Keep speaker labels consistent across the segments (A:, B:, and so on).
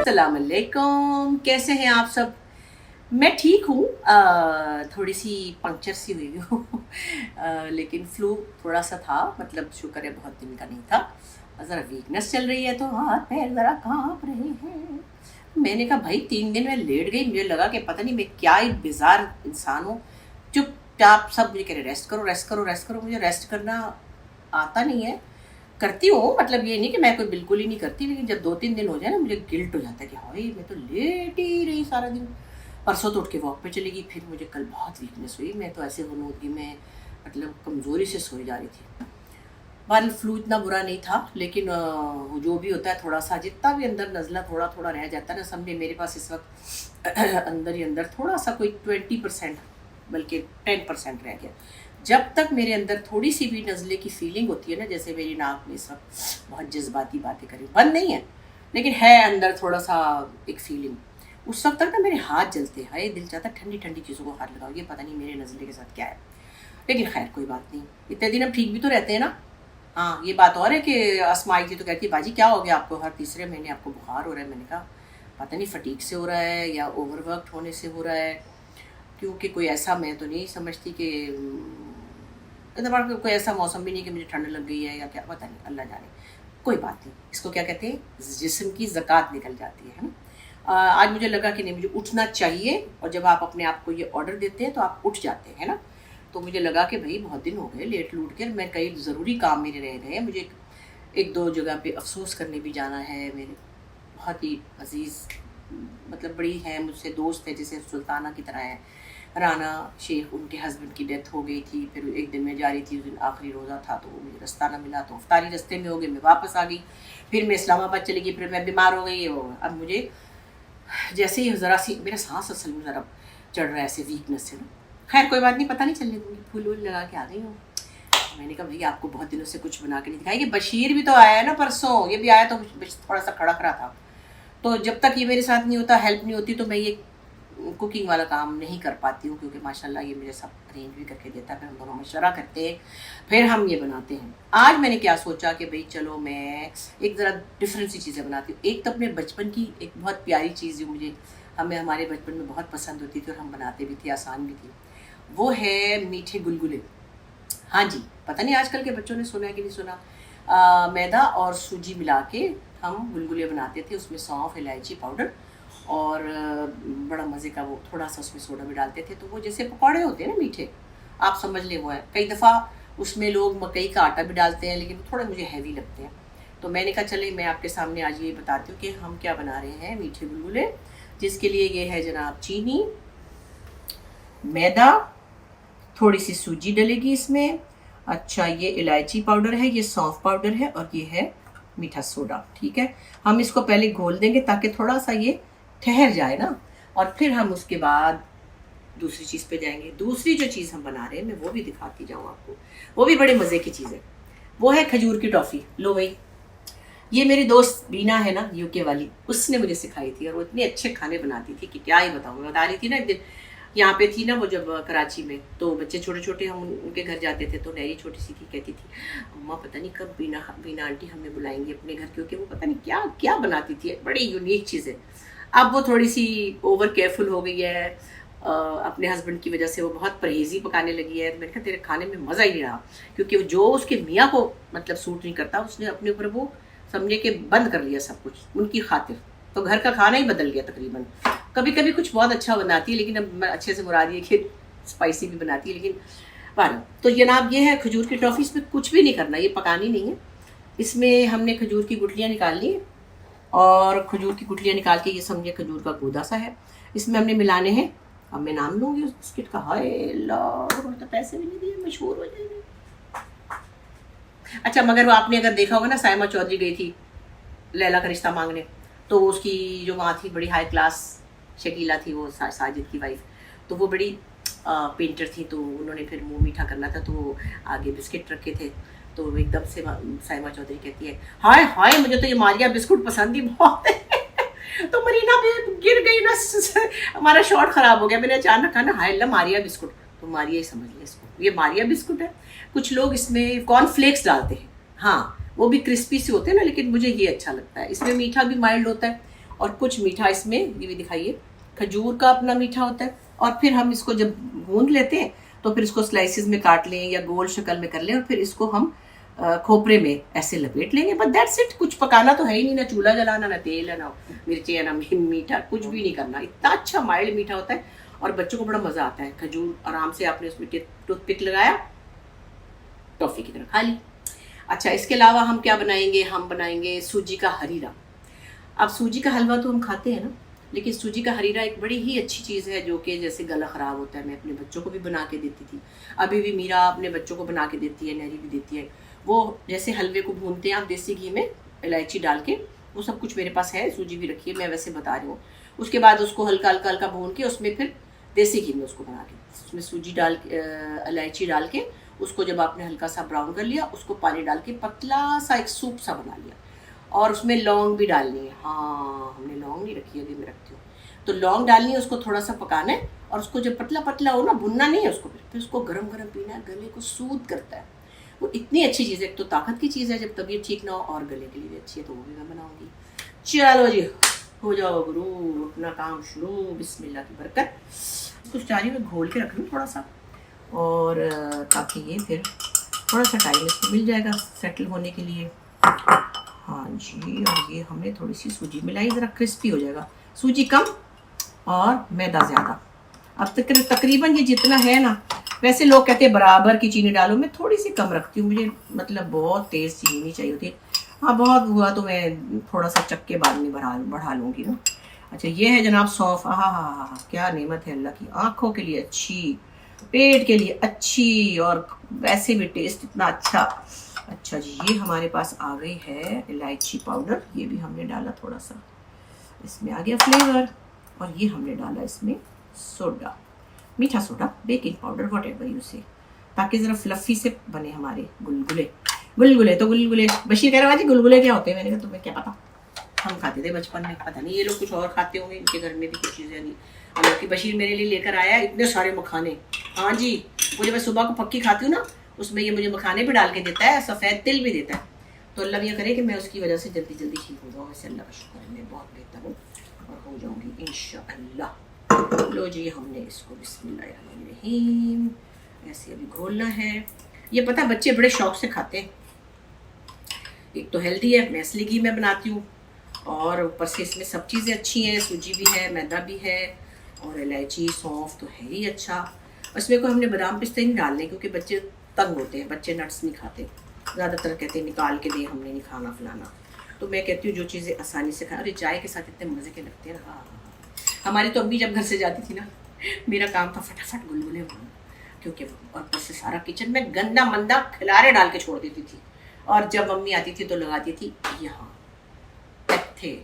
A: अस्सलाम वालेकुम, कैसे हैं आप सब। मैं ठीक हूँ। थोड़ी सी पंक्चर सी हुई हूँ लेकिन फ्लू थोड़ा सा था, मतलब शुक्र है बहुत दिन का नहीं था। ज़रा वीकनेस चल रही है तो हाथ पैर ज़रा काँप रहे हैं। मैंने कहा भाई 3 दिन में लेट गई, मुझे लगा कि पता नहीं मैं क्या ही बेजार इंसान हूँ। चुपचाप सब मुझे कह रहे रेस्ट करो रेस्ट करो रेस्ट करो, मुझे रेस्ट करना आता नहीं है। करती हूँ, मतलब ये नहीं कि मैं कोई बिल्कुल ही नहीं करती, लेकिन जब 2-3 दिन हो जाए ना मुझे गिल्ट हो जाता है कि हाय मैं तो लेट ही रही सारा दिन। परसों तो उठ के वॉक पे चली गई, फिर मुझे कल बहुत वीकनेस हुई, मैं तो ऐसे बनूंगी में मतलब कमज़ोरी से सोई जा रही थी। बहरहाल फ्लू इतना बुरा नहीं था, लेकिन जो भी होता है थोड़ा सा जितना भी अंदर नज़ला थोड़ा थोड़ा रह जाता है ना, समझे मेरे पास इस वक्त अंदर ही अंदर थोड़ा सा कोई 20% बल्कि 10% रह गया। जब तक मेरे अंदर थोड़ी सी भी नज़ले की फीलिंग होती है ना, जैसे मेरी नाक में इस वक्त बहुत जज्बाती बातें करी, बंद नहीं है लेकिन है अंदर थोड़ा सा एक फीलिंग, उस वक्त तक ना मेरे हाथ जलते हैं। दिल चाहता ठंडी ठंडी चीज़ों को हाथ लगाओ, ये पता नहीं मेरे नज़ले के साथ क्या है। लेकिन खैर कोई बात नहीं, इतने दिन हम ठीक भी तो रहते हैं ना। हाँ ये बात और है कि अस्माई जी तो कहती है बाजी क्या हो गया आपको, हर तीसरे महीने आपको बुखार हो रहा है। मैंने कहा पता नहीं फटीक से हो रहा है या ओवरवर्क होने से हो रहा है, क्योंकि कोई ऐसा मैं तो नहीं समझती कि कोई ऐसा मौसम भी नहीं कि मुझे ठंड लग गई है या क्या, पता नहीं, अल्लाह जाने। कोई बात नहीं, इसको क्या कहते हैं, जिस्म की ज़कात निकल जाती है ना। आज मुझे लगा कि नहीं मुझे उठना चाहिए, और जब आप अपने आप को ये ऑर्डर देते हैं तो आप उठ जाते हैं ना। तो मुझे लगा कि भाई बहुत दिन हो गए लेट लूट कर, मैं कई ज़रूरी काम मेरे रह गए, मुझे एक दो जगह पे अफसोस करने भी जाना है। मेरे बहुत ही अजीज़ मतलब बड़ी है मुझसे दोस्त है, जैसे सुल्ताना की तरह है, राना शेख, उनके हस्बैंड की डेथ हो गई थी। फिर एक दिन मैं जा रही थी, उस दिन आखिरी रोज़ा था तो वो मुझे रास्ता ना मिला, तो अफ्तारी रास्ते में हो गई, मैं वापस आ गई। फिर मैं इस्लामाबाद चली गई, फिर मैं बीमार हो गई। और अब मुझे जैसे ही ज़रा सी मेरा सांस असल में ज़रा चढ़ रहा है ऐसे वीकनेस से ना। खैर कोई बात नहीं, पता नहीं चलने दूँगी, फूल वूल लगा के आ गई हूँ। मैंने कहा भैया आपको बहुत दिनों से कुछ बना के नहीं दिखाया। ये बशीर भी तो आया है ना परसों, ये भी आया तो थोड़ा सा खड़क रहा था। तो जब तक ये मेरे साथ नहीं होता, हेल्प नहीं होती, तो मैं ये कुकिंग वाला काम नहीं कर पाती हूँ, क्योंकि माशाल्लाह ये मुझे सब अरेंज भी करके देता है। फिर हम दोनों मशवरा करते हैं, फिर हम ये बनाते हैं। आज मैंने क्या सोचा कि भाई चलो मैं एक ज़रा डिफरेंट सी चीज़ें बनाती हूँ। एक तो अपने बचपन की एक बहुत प्यारी चीज़ जो मुझे हमें हमारे बचपन में बहुत पसंद होती थी और हम बनाते भी थे, आसान भी थी, वो है मीठे गुलगुले। हाँ जी, पता नहीं आजकल के बच्चों ने सुना है कि नहीं सुना। मैदा और सूजी मिला के हम गुलगुले बनाते थे, उसमें सौंफ, इलायची पाउडर और बड़ा मज़े का वो थोड़ा सा उसमें सोडा भी डालते थे, तो वो जैसे पकौड़े होते हैं ना मीठे, आप समझ लें वो है। कई दफ़ा उसमें लोग मकई का आटा भी डालते हैं, लेकिन थोड़े मुझे हैवी लगते हैं। तो मैंने कहा चले मैं आपके सामने आज ये बताती हूँ कि हम क्या बना रहे हैं मीठे गुलगुले, जिसके लिए ये है जनाब चीनी, मैदा, थोड़ी सी सूजी डलेगी इसमें, अच्छा ये इलायची पाउडर है, ये सौंफ पाउडर है, और ये है मीठा सोडा। ठीक है, हम इसको पहले घोल देंगे ताकि थोड़ा सा ये ठहर जाए ना, और फिर हम उसके बाद दूसरी चीज़ पे जाएंगे। दूसरी जो चीज़ हम बना रहे हैं मैं वो भी दिखाती जाऊँ आपको, वो भी बड़े मज़े की चीज़ है, वो है खजूर की टॉफ़ी। लो भाई, ये मेरी दोस्त बीना है ना यूके वाली, उसने मुझे सिखाई थी, और वो इतने अच्छे खाने बनाती थी कि क्या ही बताऊँ। बता रही थी ना एक दिन यहाँ पे थी ना वो जब कराची में, तो बच्चे छोटे छोटे हम उनके घर जाते थे, तो नैरी छोटी सी थी, कहती थी अम्मा पता नहीं कब बीना आंटी हमें बुलाएंगी अपने घर, क्योंकि वो पता नहीं क्या क्या बनाती थी, बड़ी यूनिक चीज़ है। अब वो थोड़ी सी ओवर केयरफुल हो गई है, अपने हस्बैंड की वजह से वो बहुत परहेजी पकाने लगी है। मैंने कहा तेरे खाने में मज़ा ही नहीं रहा, क्योंकि जो उसके मियाँ को मतलब सूट नहीं करता, उसने अपने ऊपर वो समझे कि बंद कर लिया सब कुछ उनकी खातिर, तो घर का खाना ही बदल गया तकरीबन। कभी कभी कुछ बहुत अच्छा बनाती है, लेकिन अब अच्छे से मुराद ये कि स्पाइसी भी बनाती है, लेकिन वाह। तो जनाब ये है खजूर की टॉफ़ी, इसमें कुछ भी नहीं करना, ये पकानी नहीं है। इसमें हमने खजूर की गुठलियाँ निकाल ली, और खजूर की गुठलियाँ निकाल के ये समझे खजूर का गूदा सा है, इसमें हमने मिलाने हैं। अब मैं नाम लूँगी उस बिस्किट का, हाय तो पैसे भी नहीं दिए, मशहूर हो जाएंगे। अच्छा मगर वो आपने अगर देखा होगा ना, साइमा चौधरी गई थी लैला का रिश्ता मांगने, तो उसकी जो माँ थी बड़ी हाई क्लास शकीला थी, वो साजिद की वाइफ, तो वो बड़ी पेंटर थी, तो उन्होंने फिर मुंह मीठा करना था, तो वो आगे बिस्किट रखे थे, तो एकदम से साइमा चौधरी कहती है हाय हाय मुझे तो ये मारिया बिस्कुट पसंद ही बहुत है तो मरीना भी गिर गई ना, हमारा शॉट खराब हो गया। मैंने अचानक कहा ना हाय अल्लाह मारिया बिस्कुट, तो मारिया ही समझ लिया इसको, ये मारिया बिस्कुट है। कुछ लोग इसमें कॉर्नफ्लेक्स डालते हैं, हाँ वो भी क्रिस्पी से होते हैं ना, लेकिन मुझे ये अच्छा लगता है, इसमें मीठा भी माइल्ड होता है और कुछ मीठा इसमें, ये भी दिखाइए, खजूर का अपना मीठा होता है। और फिर हम इसको जब गूंद लेते हैं तो फिर इसको स्लाइसिस में काट लें या गोल शक्ल में कर लें और फिर इसको हम खोपरे में ऐसे लपेट लेंगे। बट दैट्स इट, कुछ पकाना तो है ही नहीं, ना चूल्हा जलाना, ना तेल है, ना मिर्ची है, ना मीठा, कुछ भी नहीं करना। इतना अच्छा माइल्ड मीठा होता है और बच्चों को बड़ा मज़ा आता है। खजूर आराम से आपने उसमें टूथपिक लगाया, टॉफ़ी की तरह खा ली। अच्छा, इसके अलावा हम क्या बनाएंगे, हम बनाएंगे सूजी का हरीरा। अब सूजी का हलवा तो हम खाते हैं ना, लेकिन सूजी का हरीरा एक बड़ी ही अच्छी चीज़ है जो कि जैसे गला ख़राब होता है, मैं अपने बच्चों को भी बना के देती थी, अभी भी मीरा अपने बच्चों को बना के देती है, नहरी भी देती है। वो जैसे हलवे को भूनते हैं आप देसी घी में इलायची डाल के, वो सब कुछ मेरे पास है, सूजी भी रखी है, मैं वैसे बता रही हूँ। उसके बाद उसको हल्का हल्का हल्का भून के उसमें फिर देसी घी में उसको बना के, उसमें सूजी डाल इलायची डाल के उसको जब आपने हल्का सा ब्राउन कर लिया, उसको पानी डाल के पतला सा एक सूप सा बना लिया और उसमें लौंग भी डालनी है। हाँ, हमने लौंग नहीं रखी है, अभी मैं रखती हूँ। तो लौंग डालनी है, उसको थोड़ा सा पकाना है और उसको जब पतला पतला हो ना, भुनना नहीं है उसको, फिर उसको गरम गरम पीना है, गले को सूद करता है। वो इतनी अच्छी चीज़ है, एक तो ताकत की चीज़ है जब तबीयत ठीक ना हो, और गले के लिए भी अच्छी है, तो वो भी मैं बनाऊँगी। चलो जी, हो जाओ गुरु, अपना काम शुरू, बिस्मिल्लाह की बरकत। कुछ चारी में घोल के रख लूँ थोड़ा सा, और ताकि ये फिर थोड़ा सा टाइम इसको मिल जाएगा सेटल होने के लिए। हाँ जी, और ये हमने थोड़ी सी सूजी मिलाई, ज़रा क्रिस्पी हो जाएगा। सूजी कम और मैदा ज़्यादा। अब तकरीबन ये जितना है ना, वैसे लोग कहते हैं बराबर की चीनी डालो, मैं थोड़ी सी कम रखती हूँ, मुझे मतलब बहुत तेज़ चीनी नहीं चाहिए होती है। हाँ, बहुत हुआ तो मैं थोड़ा सा चक्के बाद में बढ़ा लूँगी ना। अच्छा, ये है जनाब सौंफ। हाँ हाँ हाँ, क्या नेमत है अल्लाह की, आँखों के लिए अच्छी, पेट के लिए अच्छी, और वैसे भी टेस्ट इतना अच्छा। अच्छा जी, ये हमारे पास आ गई है इलायची पाउडर, ये भी हमने डाला थोड़ा सा, इसमें आ गया फ्लेवर। और ये हमने डाला इसमें सोडा, मीठा soda, baking powder, what ever you से, ताकि ज़रा फ्लफ़ी से बने हमारे गुलगुले। तो गुलगुले, बशीर कह रहा है गुलगुले क्या होते हैं, मैंने कहा तुम्हें क्या पता, हम खाते थे बचपन में, पता नहीं ये लोग कुछ और खाते होंगे, इनके घर में भी कुछ चीज़ें नहीं। हालांकि बशीर मेरे लिए लेकर आया इतने सारे मखाने। हाँ जी, मुझे मैं सुबह को पक्की खाती हूँ ना, उसमें ये मुझे मखाने भी डाल के देता है, सफ़ेद तिल भी देता है। तो अल्लाह ये करे कि मैं उसकी वजह से जल्दी जल्दी ठीक हो जाऊँ। वैसे अल्लाह का शुक्र है, मैं बहुत बेहतर हूँ और हो जाऊँगी इंशाअल्लाह। लो जी, हमने इसको बिस्मिल्लाहिर्रहमानिर्रहीम ऐसे अभी घोलना है। ये पता बच्चे बड़े शौक से खाते हैं, एक तो हेल्दी है, मैं असली घी में बनाती हूँ, और ऊपर से इसमें सब चीज़ें अच्छी हैं, सूजी भी है, मैदा भी है, और इलायची सौंफ तो है ही अच्छा। इसमें को हमने बादाम पिस्ते नहीं डालने क्योंकि बच्चे तंग होते हैं, बच्चे नट्स नहीं खाते, ज़्यादातर कहते हैं निकाल के दे, हमने नहीं खाना फलाना। तो मैं कहती हूँ जो चीज़ें आसानी से खा, अरे चाय के साथ इतने मज़े के लगते हैं ना। हाँ, हमारी तो अम्मी जब घर से जाती थी ना, मेरा काम था फटाफट गुलगुले बनाना, क्योंकि ऊपर से सारा किचन में गंदा मंदा खिलारे डाल के छोड़ देती थी, और जब मम्मी आती थी तो लगाती थी यहाँ थे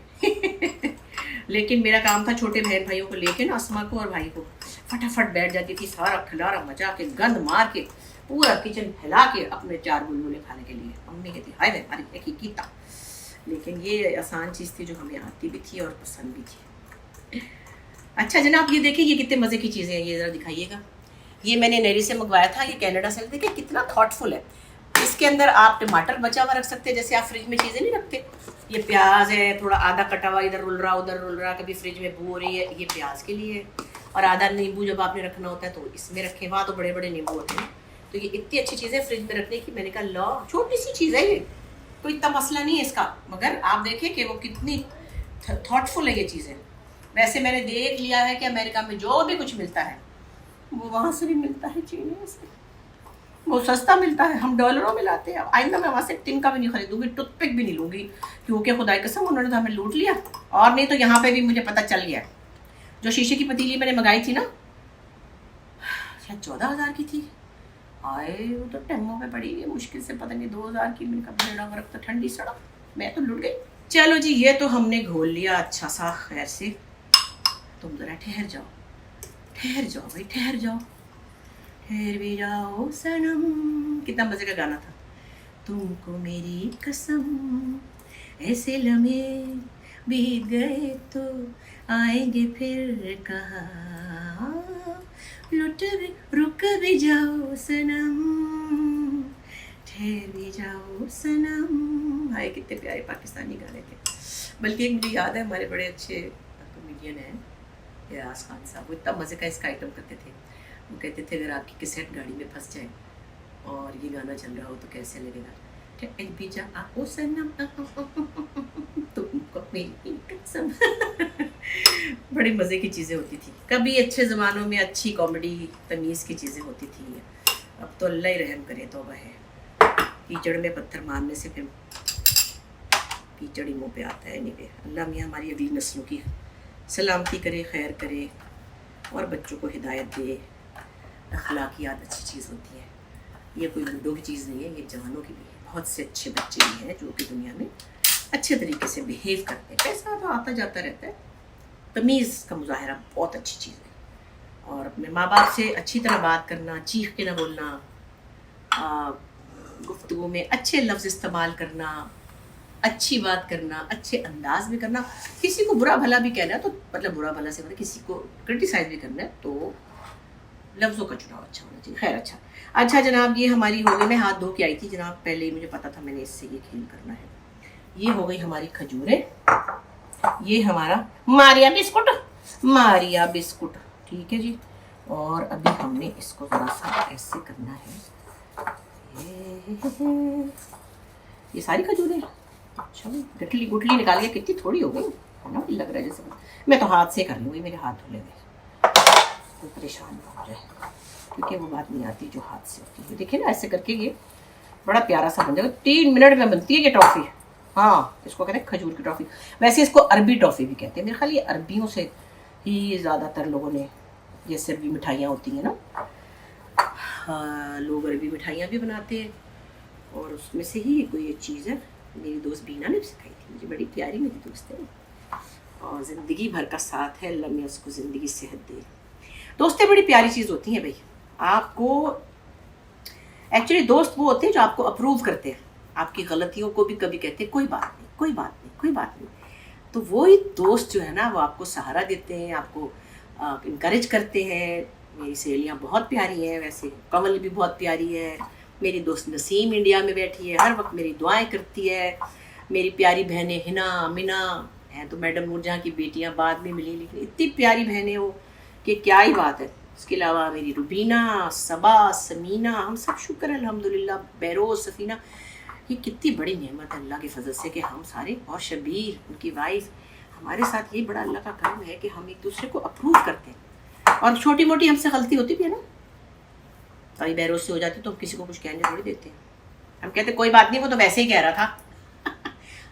A: लेकिन मेरा काम था छोटे बहन भाइयों को लेके ना, अस्मा को और भाई को, फटाफट बैठ जाती थी, सारा खिलारा मचा के गंद मार के पूरा किचन फैला के अपने 4 गुलगुले खाने के लिए। मम्मी कहती हाय वे अरे एक ही कीता, लेकिन ये आसान चीज़ थी जो हमें आती भी थी और पसंद भी थी। अच्छा जनाब, ये देखिए ये कितने मज़े की चीज़ें हैं, ये ज़रा दिखाइएगा। ये मैंने नेरी से मंगवाया था, ये कनाडा से। देखिए कितना थॉटफुल है। इसके अंदर आप टमाटर बचा हुआ रख सकते हैं, जैसे आप फ्रिज में चीज़ें नहीं रखते। ये प्याज है, थोड़ा आधा कटा हुआ, इधर रुल रहा उधर रुल रहा, कभी फ्रिज में बू हो रही है, ये प्याज के लिए है। और आधा नींबू जब आपने रखना होता है तो इसमें रखें, वहाँ तो बड़े बड़े नींबू होते हैं। तो ये इतनी अच्छी चीज़ है फ्रिज में रखने की। मैंने कहा लो, छोटी सी चीज़ है ये, कोई इतना मसला नहीं है इसका, मगर आप देखें कि वो कितनी थॉटफुल है ये चीज़ें। वैसे मैंने देख लिया है कि अमेरिका में जो भी कुछ मिलता है वो वहाँ से भी मिलता है, चीनी से वो सस्ता मिलता है, हम डॉलरों में लाते हैं। आइंदा मैं वहाँ से टिन का भी नहीं खरीदूंगी, टूथपिक भी नहीं लूँगी, क्योंकि खुदा की कसम उन्होंने तो हमें लूट लिया। और नहीं तो यहाँ पे भी मुझे पता चल गया, जो शीशे की पतीली मैंने मंगाई थी ना, शायद 14,000 की थी, आए वो तो टेमो में पड़ी है मुश्किल से, पता नहीं 2,000 की। मैंने कहा बड़ा वर्क तो ठंडी सड़क, मैं तो लुट गई। चलो जी, ये तो हमने घोल लिया अच्छा सा, खैर से तुम ज़रा ठहर जाओ, ठहर जाओ भाई, ठहर जाओ, ठहर भी जाओ सनम। कितना मज़े का गाना था। तुमको मेरी कसम, ऐसे लम्हे बीत गए तो आएंगे फिर कहाँ, रुक भी जाओ सनम, ठहर भी जाओ सनम। हाय कितने प्यारे पाकिस्तानी गाने थे। बल्कि एक मुझे याद है, हमारे बड़े अच्छे कॉमेडियन हैं रियाज खान साहब, वो इतना मज़े का इसका आइटम करते थे। वो कहते थे अगर आपकी कैसेट गाड़ी में फंस जाए और ये गाना चल रहा हो तो कैसे लगेगा, भी जा ओ सनम तुमको मेरी कसम। बड़ी मज़े की चीज़ें होती थी कभी, अच्छे ज़मानों में अच्छी कॉमेडी तमीज़ की चीज़ें होती थी। अब तो अल्लाह ही रहम करे, तौबा है। कीचड़ में पत्थर मारने से फिर कीचड़ ही मुँह पे आता है। नहीं, अल्लाह मियाँ हमारी अगली नस्लों की सलामती करे, खैर करे और बच्चों को हिदायत दे। अखलाकियात अच्छी चीज़ होती है, ये कोई बूढ़ों की चीज़ नहीं है, ये जवानों की भी है। बहुत से अच्छे बच्चे भी हैं जो कि दुनिया में अच्छे तरीके से बिहेव करते हैं। पैसा तो आता जाता रहता है, तमीज़ का मुजाहरा बहुत अच्छी चीज़ है। और अपने माँ बाप से अच्छी तरह बात करना, चीख के ना बोलना, गुफ्तगू में अच्छे लफ्ज़ इस्तेमाल करना, अच्छी बात करना, अच्छे अंदाज में करना। किसी को बुरा भला भी कहना है तो मतलब बुरा भला से मतलब किसी को क्रिटिसाइज भी करना है तो लफ्ज़ों का चुनाव अच्छा होना चाहिए। खैर अच्छा जनाब, ये हमारी हो गई। मैं हाथ धो के आई थी जनाब, पहले ही मुझे पता था मैंने इससे ये खेल करना है। ये हो गई हमारी खजूरें, ये हमारा मारिया बिस्कुट, ठीक है जी। और अभी हमने इसको थोड़ा सा ऐसे करना है। ये सारी खजूरें, अच्छा गठली गुठली निकाल के कितनी थोड़ी हो गई है ना, लग रहा है जैसे मैं तो हाथ से कर लूँगी, मेरे हाथ धुले गए तो परेशान ना हो जाए, क्योंकि वो बात नहीं आती जो हाथ से होती है। देखिए ना ऐसे करके ये बड़ा प्यारा सा बन जाएगा। 3 मिनट में बनती है ये टॉफ़ी। हाँ, इसको कहते हैं खजूर की टॉफ़ी। वैसे इसको अरबी टॉफ़ी भी कहते हैं। मेरे ख्याल ये अरबियों से ही ज़्यादातर लोगों ने, जैसे अरबी मिठाइयाँ होती हैं ना, हाँ, लोग अरबी मिठाइयाँ भी बनाते हैं और उसमें से ही कोई एक चीज़ है। मेरी दोस्त बीना ने सिखाई थी मुझे, बड़ी प्यारी मेरी दोस्त है और ज़िंदगी भर का साथ है। अल्लाह मियां उसको ज़िंदगी सेहत दे। दोस्तें बड़ी प्यारी चीज़ होती हैं भाई। आपको एक्चुअली दोस्त वो होते हैं जो आपको अप्रूव करते हैं, आपकी गलतियों को भी कभी कहते हैं कोई बात नहीं, कोई बात नहीं, कोई बात नहीं। तो वो ही दोस्त जो है ना, वो आपको सहारा देते हैं, आपको इनकरेज करते हैं। मेरी सहेलियाँ बहुत प्यारी हैं, वैसे कमल भी बहुत प्यारी है। मेरी दोस्त नसीम इंडिया में बैठी है, हर वक्त मेरी दुआएं करती है। मेरी प्यारी बहनें हिना मिना हैं तो मैडम नूरजहाँ की बेटियाँ बाद में मिली, लेकिन इतनी प्यारी बहनें हो कि क्या ही बात है। इसके अलावा मेरी रुबीना, सबा, समीना, हम सब शुक्र है अल्हम्दुलिल्लाह, बैरोज, सफ़ीना, ये कितनी बड़ी नेमत है अल्लाह के फजल से कि हम सारे, और शबीर उनकी वाइफ, हमारे साथ ये बड़ा अल्लाह का करम है कि हम एक दूसरे को अप्रूव करते हैं। और छोटी मोटी हमसे गलती होती भी है ना, कभी बैरोज से हो जाती तो हम किसी को कुछ कहने थोड़ी देते हैं। हम कहते कोई बात नहीं, वो तो वैसे ही कह रहा था।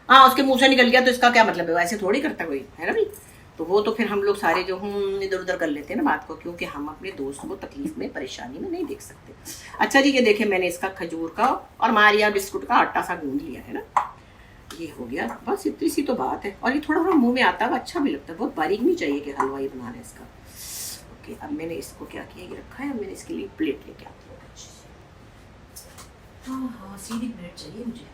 A: हाँ, उसके मुंह से निकल गया तो इसका क्या मतलब है, वैसे थोड़ी करता कोई, है ना भाई। तो वो तो फिर हम लोग सारे जो इधर उधर कर लेते हैं ना बात को, क्योंकि हम अपने दोस्त को तकलीफ में, परेशानी में नहीं देख सकते। अच्छा जी, ये देखें मैंने इसका खजूर का और मारिया बिस्कुट का आटा सा गूंद लिया है ना, ये हो गया। बस इतनी सी तो बात है। और ये थोड़ा थोड़ा मुंह में आता है, अच्छा भी लगता है, बहुत बारीक नहीं चाहिए कि हलवाई बनाना है इसका। ओके, अब मैंने इसको क्या किया, ये रखा है। अब मैंने इसके लिए प्लेट लेके आती हूँ अच्छी से। हाँ, सीधी प्लेट चाहिए मुझे।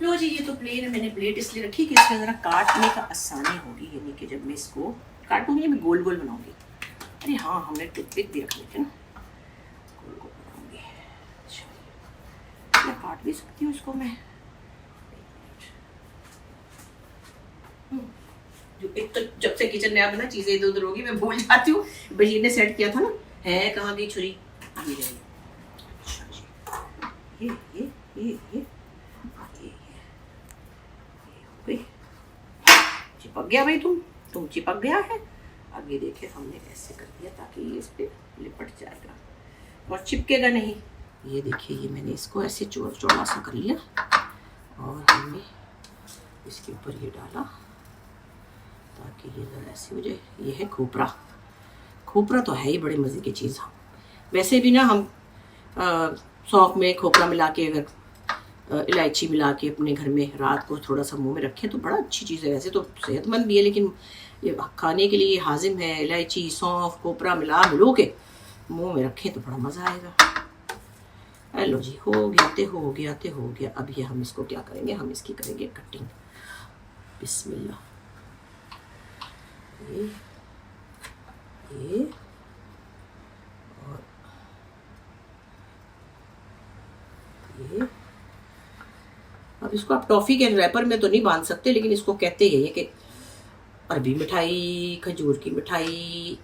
A: लो जी, ये तो प्लेन है। मैंने प्लेट इसलिए रखी कि इसमें ज़रा काटने का आसानी होगी, यानी कि जब मैं इसको काटूंगी मैं गोल गोल बनाऊंगी। अरे हाँ, हमने टूथपिक भी रख ली थी ना, गोल गोल बनाऊंगी। अच्छा, मैं काट भी सकती हूँ इसको मैं। जो एक तो जब से किचन में बना चीज़ें इधर उधर होगी, मैं भूल जाती हूँ। बशीर ने सेट किया था ना, है कहाँ गई छुरी, ये रही। अच्छा जी, ये चिपक गया भाई, तुम चिपक गया है। अब ये देखिए हमने ऐसे कर दिया ताकि ये इस पर लिपट जाएगा और चिपकेगा नहीं। ये देखिए, ये मैंने इसको ऐसे चौड़ा सा कर लिया और हमने इसके ऊपर ये डाला ताकि ये ज़रा ऐसे हो जाए। ये है खोपरा। खोपरा तो है ही बड़े मज़े की चीज़। हम वैसे भी ना हम सौंफ में खोपरा मिला के, अगर इलायची मिला के अपने घर में रात को थोड़ा सा मुंह में रखें तो बड़ा अच्छी चीज़ है। वैसे तो सेहतमंद भी है, लेकिन ये खाने के लिए हाजिम है। इलायची, सौंफ, खोपरा मिलो के मुंह में रखें तो बड़ा मज़ा आएगा। हेलो जी, हो गया। अब ये हम इसको क्या करेंगे, हम इसकी करेंगे कटिंग। बिस्मिल्लाह। ये और ये अब इसको आप टॉफ़ी के रैपर में तो नहीं बांध सकते, लेकिन इसको कहते ही है कि अरबी मिठाई, खजूर की मिठाई।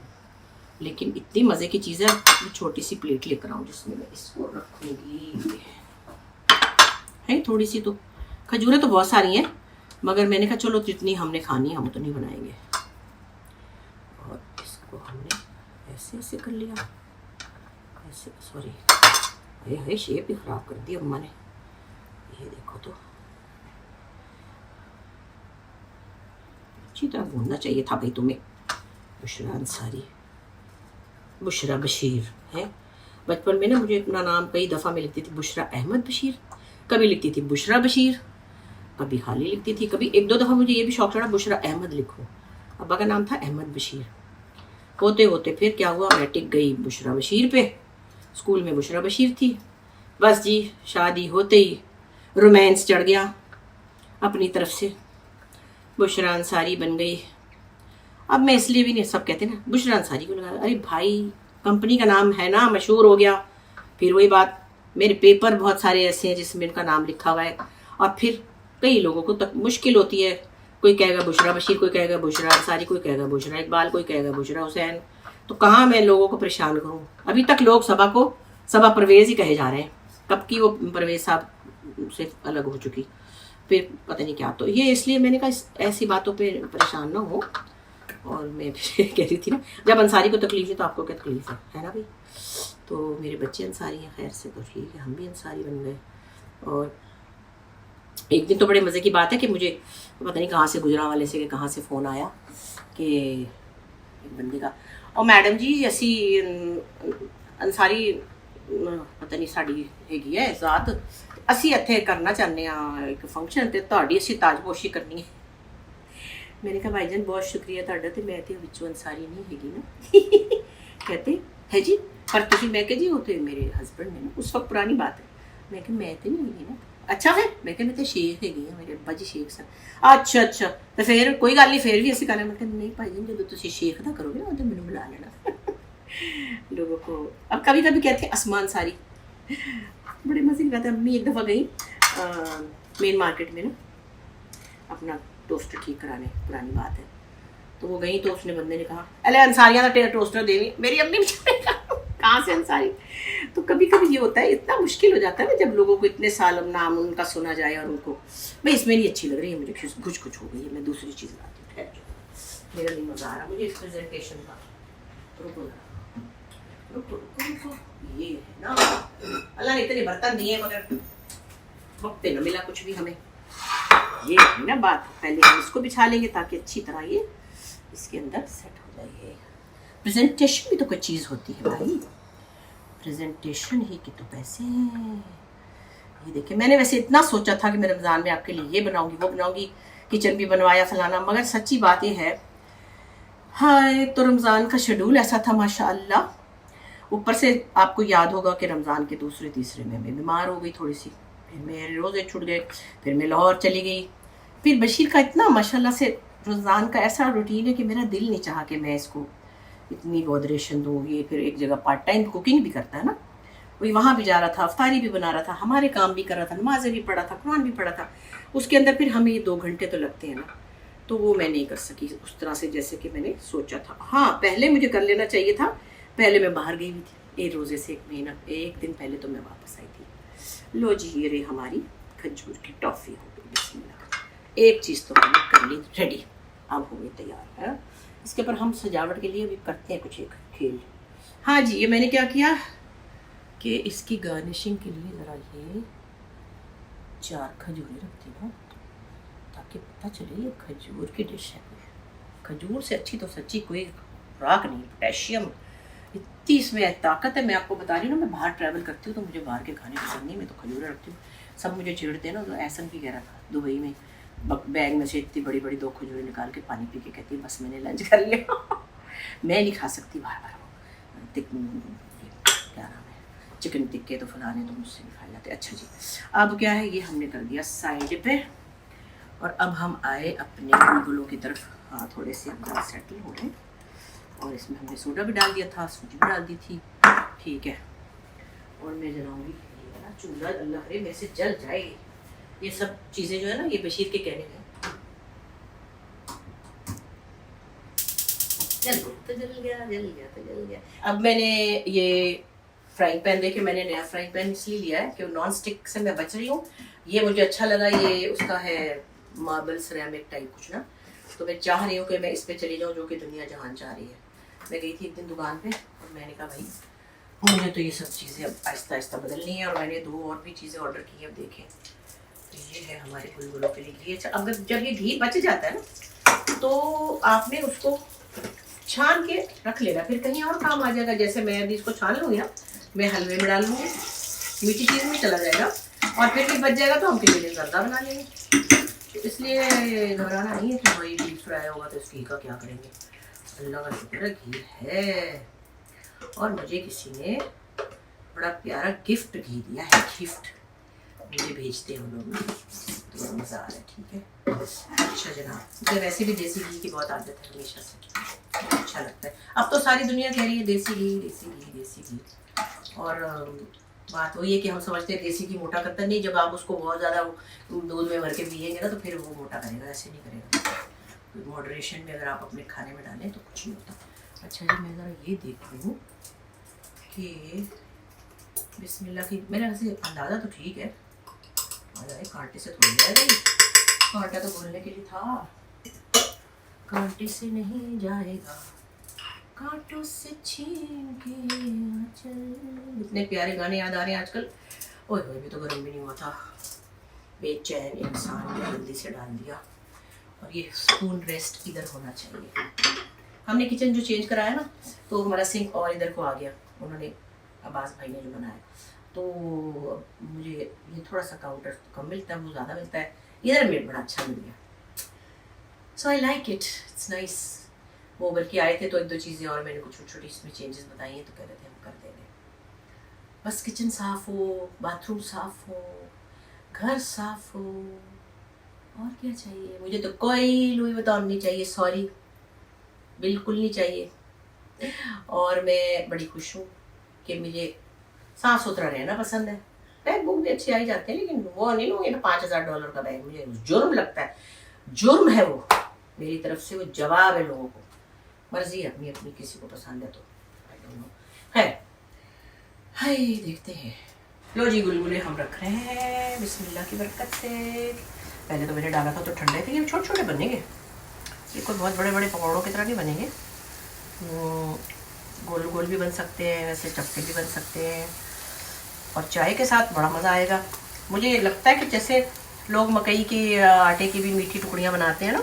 A: लेकिन इतनी मज़े की चीज़ है। मैं छोटी सी प्लेट लेकर आऊँ जिसमें मैं इसको रखूँगी। है थोड़ी सी तो खजूरें तो बहुत सारी हैं, मगर मैंने कहा चलो जितनी हमने खानी है हम तो नहीं बनाएंगे। और इसको हमने ऐसे ऐसे कर लिया, ऐसे, सॉरी अरे शेप ही ख़राब कर दी अम्मा ने। ये देखो तो अच्छी तरह भूनना चाहिए था भाई तुम्हें। बुशरा अंसारी, बुशरा बशीर है। बचपन में ना मुझे अपना नाम कई दफ़ा में लिखती थी बुशरा अहमद बशीर, कभी लिखती थी बुशरा बशीर, कभी खाली लिखती थी, कभी एक दो दफ़ा मुझे ये भी शौक चढ़ा बुशरा अहमद लिखो। अब्बा का नाम था अहमद बशीर। होते होते फिर क्या हुआ, मैं टिक गई बुशरा बशीर पे। स्कूल में बुशरा बशीर थी। बस जी शादी होते ही रोमांस चढ़ गया अपनी तरफ से, बुशरा अंसारी बन गई। अब मैं इसलिए भी नहीं, सब कहते ना बुशरा अंसारी को लगा, अरे भाई कंपनी का नाम है ना, मशहूर हो गया। फिर वही बात, मेरे पेपर बहुत सारे ऐसे हैं जिसमें इनका नाम लिखा हुआ है, और फिर कई लोगों को तक मुश्किल होती है। कोई कहेगा बुशरा बशीर, कोई कहेगा बुशरा अंसारी, कोई कहेगा बुशरा इकबाल, कोई कहेगा बुशरा हुसैन। तो कहाँ मैं लोगों को परेशान करूँ। अभी तक लोग सबा को सबा परवेज़ ही कहे जा रहे हैं। कब की वो परवेज़ साहब से अलग हो चुकी, फिर पता नहीं क्या। तो ये इसलिए मैंने कहा ऐसी बातों पे परेशान ना हो। और मैं कह रही थी ना, जब अंसारी को तकलीफ है तो आपको क्या तकलीफ है ना भाई। तो मेरे बच्चे अंसारी हैं, खैर से तो ठीक है, हम भी अंसारी बन गए। और एक दिन तो बड़े मज़े की बात है कि मुझे पता नहीं कहाँ से, गुजरांवाले से कि कहाँ से फ़ोन आया कि एक बंदे का, और मैडम जी असी अंसारी पता नहीं साड़ी हैगी है ज़ात, असी इत्थे करना चाहते हैं एक फंक्शन, तो तुहाडी असी ताजपोशी करनी है। मैंने कहा भाईजान बहुत शुक्रिया तुहाडा, ते मैं ते विचों अंसारी नहीं हैगी ना। कहते है जी, पर तुसीं, मैं कहा जी वो तो मेरे हस्बैंड ने ना, उस वक्त पुरानी बात है। मैं कहा मैं तो नहीं हैगी ना। अच्छा फिर मैं कहा मैं तो शेख हैगी हाँ, मेरे अब्बा जी शेख सन। अच्छा अच्छा, तो फिर कोई गल नहीं, फिर भी असीं करना। मैं कहा नहीं भाईजान जो तुसीं शेख दा करोगे ना तो मैनूं बुला लेना। लोगों को अब कभी कभी कहते हैं आसमान सारी, बड़े मज़े की बात है। अम्मी एक दफ़ा गई मेन मार्केट में ना अपना टोस्टर ठीक कराने, पुरानी बात है। तो वो गई तो उसने बंदे ने कहा अले अंसारियाँ का टोस्टर देवी, मेरी अम्मी ने कहाँ से अंसारी। तो कभी कभी ये होता है, इतना मुश्किल हो जाता है ना जब लोगों को इतने साल नाम उनका सुना जाए और उनको, भाई इसमें नहीं अच्छी लग रही है मुझे, कुछ कुछ हो गई है, मैं दूसरी चीज़ लाती हूँ। मेरा नहीं मज़ा आ रहा मुझे इस प्रेजेंटेशन का। रुको रुको रुको रुको, ये है ना, अल्लाह ने इतने बर्तन दिए मगर वक्त पे न मिला कुछ भी हमें। ये है ना बात, पहले हम इसको बिछा लेंगे ताकि अच्छी तरह ये इसके अंदर सेट हो जाए। प्रेजेंटेशन भी तो कोई चीज़ होती है भाई, प्रेजेंटेशन ही की तो पैसे हैं। ये देखिए, मैंने वैसे इतना सोचा था कि मैं रमज़ान में आपके लिए ये बनाऊंगी वो बनाऊंगी, किचन भी बनवाया फलाना, मगर सच्ची बात ये है हाँ, तो रमज़ान का शेड्यूल ऐसा था माशाअल्लाह। ऊपर से आपको याद होगा कि रमज़ान के दूसरे तीसरे में मैं बीमार हो गई थोड़ी सी, फिर मेरे रोज़े छूट गए, फिर मैं लाहौर चली गई। फिर बशीर का इतना माशाल्लाह से रमज़ान का ऐसा रूटीन है कि मेरा दिल नहीं चाहा कि मैं इसको इतनी बॉदरेशन दूँ। ये फिर एक जगह पार्ट टाइम कुकिंग भी करता है ना, वही वहाँ भी जा रहा था, अफ्तारी भी बना रहा था, हमारे काम भी कर रहा था, नमाज़ें भी पढ़ा था, कुरान भी पढ़ा था। उसके अंदर फिर हमें ये 2 घंटे तो लगते हैं ना, तो वो मैं नहीं कर सकी उस तरह से जैसे कि मैंने सोचा था। हाँ, पहले मुझे कर लेना चाहिए था, पहले मैं बाहर गई हुई थी एक रोज़े से 1 महीना, 1 दिन पहले तो मैं वापस आई थी। लो जी, ये रही हमारी खजूर की टॉफ़ी हो गई, बिस्मिल्लाह। एक चीज़ तो हमने कर ली रेडी, अब हो गई तैयार है। इसके ऊपर हम सजावट के लिए भी करते हैं कुछ एक खेल। हाँ जी, ये मैंने क्या किया कि इसकी गार्निशिंग के लिए ज़रा ये 4 खजूरें रखती हूँ ताकि पता चले ये खजूर की डिश है। खजूर से अच्छी तो सच्ची कोई खुराक नहीं, पोटेशियम इतनी इसमें ताकत है। मैं आपको बता रही हूँ ना, मैं बाहर ट्रैवल करती हूँ तो मुझे बाहर के खाने पसंद नहीं, मैं तो खजूरें रखती हूँ। सब मुझे चिढ़ते हैं ना, तो एहसन भी कह रहा था दुबई में, बैग में से इतनी बड़ी बड़ी 2 खजूरें निकाल के पानी पी के कहती है बस मैंने लंच कर लिया। मैं नहीं खा सकती बार बार वो क्या नाम है, चिकन टिक्के तो फलाने तो मुझसे नहीं खाए जाते। अच्छा जी, अब क्या है, ये हमने कर दिया साइड पे, और अब हम आए अपने गुलगुलों की तरफ। हाँ, थोड़े से अंदर सेटल हो गए, और इसमें हमने सोडा भी डाल दिया था, सूजी भी डाल दी थी, ठीक है। और मैं जलाऊँगी ये वाला चूल्हा, अल्लाह करे मेरे से जल जाए। ये सब चीज़ें जो है ना, ये बशीर के कहने में। जल गया तो जल गया, जल गया तो जल गया। अब मैंने ये फ्राइंग पैन, देखिए मैंने नया फ्राइंग पैन इसलिए लिया है कि नॉन स्टिक से मैं बच रही हूँ। ये मुझे अच्छा लगा, ये उसका है मार्बल सिरेमिक टाइप कुछ ना, तो मैं चाह रही हूँ कि मैं इस पे चली जाऊँ जो कि दुनिया जहान चाह रही है। मैं गई थी एक दिन दुकान पे और मैंने कहा भाई मुझे तो ये सब चीज़ें अब आहिस्ता आहिस्ता बदलनी है, और मैंने 2 और भी चीज़ें ऑर्डर की है। अब देखें तो ये है हमारे गुलगुलों के लिए। अब जब ये घी बच जाता है ना, तो आपने उसको छान के रख लेना, फिर कहीं और काम आ जाएगा। जैसे मैं अभी इसको छान लूँगी ना, मैं हलवे में डाल लूँगी, मीठी चीज़ में चला जाएगा, और फिर भी बच जाएगा तो हम फिर लिए ज़्यादा बना लेंगे। तो इसलिए घबराना नहीं है कि भाई डीप फ्राई होगा तो इस घी का क्या करेंगे। अल्लाह का शुक्र है घी है, और मुझे किसी ने बड़ा प्यारा गिफ्ट घी दिया है, गिफ्ट मुझे भेजते हैं लोग, तो बड़ा मज़ा आ रहा है। ठीक है, अच्छा जनाब, मुझे वैसे भी देसी घी की बहुत आदत है हमेशा से, अच्छा लगता है। अब तो सारी दुनिया कह रही है देसी घी देसी घी देसी घी, और बात वही है कि हम समझते हैं देसी घी मोटा करता नहीं। जब आप उसको बहुत ज़्यादा दूध में भर के पिएंगे ना, तो फिर वो मोटा करेगा, ऐसे नहीं करेगा। मॉडरेशन में अगर आप अपने खाने में डालें तो कुछ नहीं होता। अच्छा जी, मैं ज़रा ये देख लूँ कि बिस्मिल्लाह की, मेरा वैसे अंदाज़ा तो ठीक है, कांटे से थोड़ी जाएगा, कांटा तो घोलने के लिए था, कांटे से नहीं जाएगा, कांटों से छीन के चल। इतने प्यारे गाने याद आ रहे हैं आजकल। ओए होए, भी तो गर्म भी नहीं हुआ था, बेचैन इंसान ने जल्दी से डाल दिया। और ये स्पून रेस्ट इधर होना चाहिए। हमने किचन जो चेंज कराया ना, तो हमारा सिंक और इधर को आ गया, उन्होंने अब्बास भाई ने जो बनाया, तो मुझे ये थोड़ा सा काउंटर कम मिलता है, वो ज़्यादा मिलता है, इधर में बड़ा अच्छा मिल गया। So I like it, it's nice. वो बल्कि आए थे तो 1-2 चीज़ें और मैंने कुछ छोटी छोटी इसमें चेंजेस बताई हैं, तो कह रहे थे हम कर देंगे। बस किचन साफ़ हो, बाथरूम साफ़ हो, घर साफ़ हो, और क्या चाहिए मुझे। तो कोई लुई वुइटन नहीं चाहिए, सॉरी, बिल्कुल नहीं चाहिए। और मैं बड़ी खुश हूँ कि मुझे साफ़ सुथरा रहना पसंद है। बैग बुक भी अच्छे आ ही जाते हैं, लेकिन वो नहीं लूँगी ना $5000 का बैग, मुझे जुर्म लगता है, जुर्म है वो मेरी तरफ से, वो जवाब है लोगों को। मर्जी है अपनी अपनी, किसी को पसंद है तो आई डोंट नो है। हाय देखते हैं। लो जी, गुलगुले हम रख रहे हैं बिस्मिल्लाह की बरकत से। पहले तो मैंने डाला था तो ठंडे थे, ये छोटे छोटे बनेंगे, ये कोई बहुत बड़े बड़े पकौड़ों की तरह नहीं बनेंगे। गोल गोल भी बन सकते हैं, वैसे चपटे भी बन सकते हैं, और चाय के साथ बड़ा मज़ा आएगा। मुझे लगता है कि जैसे लोग मकई के आटे की भी मीठी टुकड़ियाँ बनाते हैं ना,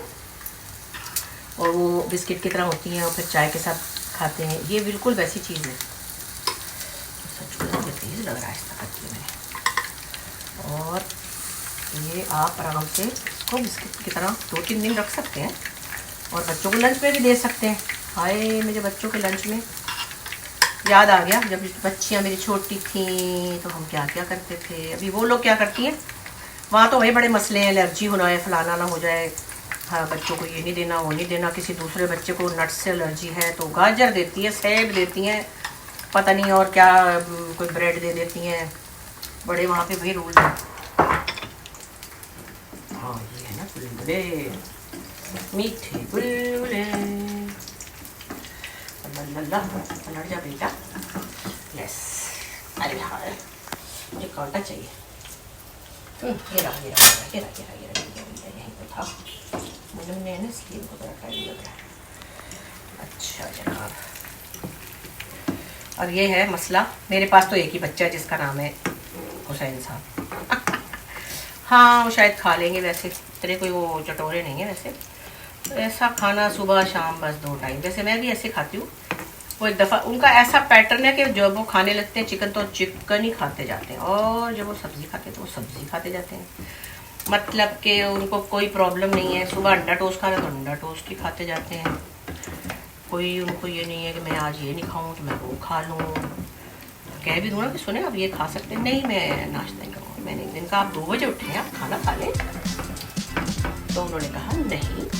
A: और वो बिस्किट की तरह होती हैं, और फिर चाय के साथ खाते हैं, ये बिल्कुल वैसी चीज़ है। सच में मुझे तेज़ लग रहा है इसका कच्चे में। और ये आप आराम से इसको बिस्किट की तरह 2-3 दिन रख सकते हैं, और बच्चों को लंच में भी दे सकते हैं। हाय, मुझे बच्चों के लंच में याद आ गया, जब बच्चियाँ मेरी छोटी थीं तो हम क्या क्या करते थे। अभी वो लोग क्या करती हैं, वहाँ तो वही बड़े मसले हैं, एलर्जी होना है, फलाना ना हो जाए, हाँ बच्चों को ये नहीं देना वो नहीं देना। किसी दूसरे बच्चे को नट्स से एलर्जी है तो गाजर देती है, सेब देती हैं, पता नहीं और क्या, कोई ब्रेड दे देती हैं। बड़े वहाँ पे भाई रूल हैं। हाँ ये है ना गुलगुले, मीठे गुलगुले। अल्लाह पलट जा बेटा, यस। अरे हाँ, मुझे कांटा चाहिए। ये रहा ये रहा ये रहा ये रहा ये रहा, यहीं पे था, मुझे ना स्किन को बड़ा टाइम लग रहा है। अच्छा जनाब, और ये है मसला, मेरे पास तो एक ही बच्चा है जिसका नाम है हुसैन साहब। हाँ वो शायद खा लेंगे, वैसे इतने कोई वो चटोरे नहीं है वैसे। तो ऐसा खाना सुबह शाम बस 2 टाइम, जैसे मैं भी ऐसे खाती हूँ। वो एक दफ़ा उनका ऐसा पैटर्न है कि जब वो खाने लगते हैं चिकन तो चिकन ही खाते जाते हैं, और जब वो सब्ज़ी खाते हैं तो वो सब्ज़ी खाते जाते हैं। मतलब कि उनको कोई प्रॉब्लम नहीं है, सुबह अंडा टोस्ट खाना तो अंडा टोस्ट ही खाते जाते हैं। कोई उनको ये नहीं है कि मैं आज ये नहीं खाऊं तो मैं वो खा लूँ। कह भी दूँ ना कि सुने आप ये खा सकते हैं, नहीं मैं नाश्ता नहीं करूँगा। मैंने एक दिन कहा आप 2 बजे उठे हैं, आप खाना खा लें, तो उन्होंने कहा नहीं।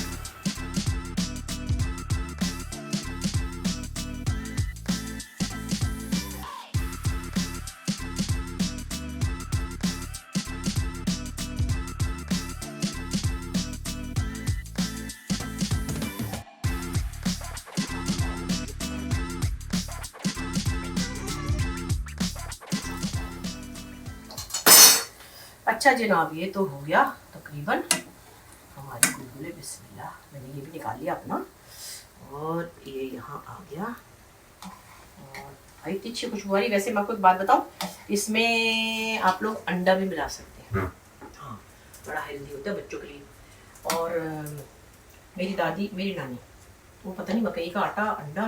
A: अच्छा जनाब, ये तो हो गया तकरीबन हमारे गुलगुले। बिस्मिल्लाह, मैंने ये भी निकाल लिया अपना, और ये यहाँ आ गया। और भाई इतनी अच्छी खुशबू आ रही। वैसे मैं आपको एक बात बताऊँ, इसमें आप लोग अंडा भी मिला सकते हैं। हाँ, बड़ा हेल्दी होता है बच्चों के लिए। और मेरी दादी, मेरी नानी, वो पता नहीं मकई का आटा, अंडा,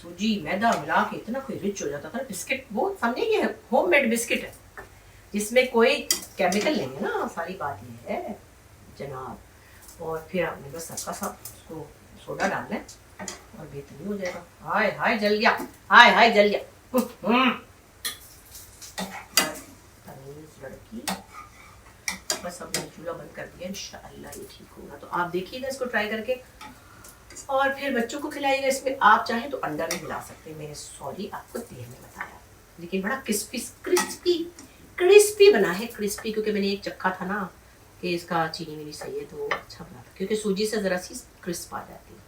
A: सूजी, मैदा मिला के इतना कोई रिच हो जाता था। बिस्किट, वो समझे ये होममेड बिस्किट है जिसमें कोई केमिकल नहीं है ना, सारी बात ये है जनाब। और फिर आपने बस हल्का सा उसको सोडा डालना है और बेहतरीन हो जाएगा। हाय हाय जल गया, हाय हाय जल गया। लड़की, बस अब मैंने चूल्हा बंद कर दिया, इंशाअल्लाह ये ठीक होगा। तो आप देखिएगा इसको ट्राई करके, और फिर बच्चों को खिलाइएगा। इसमें आप चाहें तो अंडा भी मिला सकते हैं। मैंने सॉरी आपको देर में बताया, लेकिन बड़ा क्रिस्पी क्रिस्पी क्रिस्पी बना है, क्रिस्पी। क्योंकि मैंने एक चखा था ना कि इसका चीनी मेरी सही है, तो वो अच्छा बना था, क्योंकि सूजी से ज़रा सी क्रिस्प आ जाती है।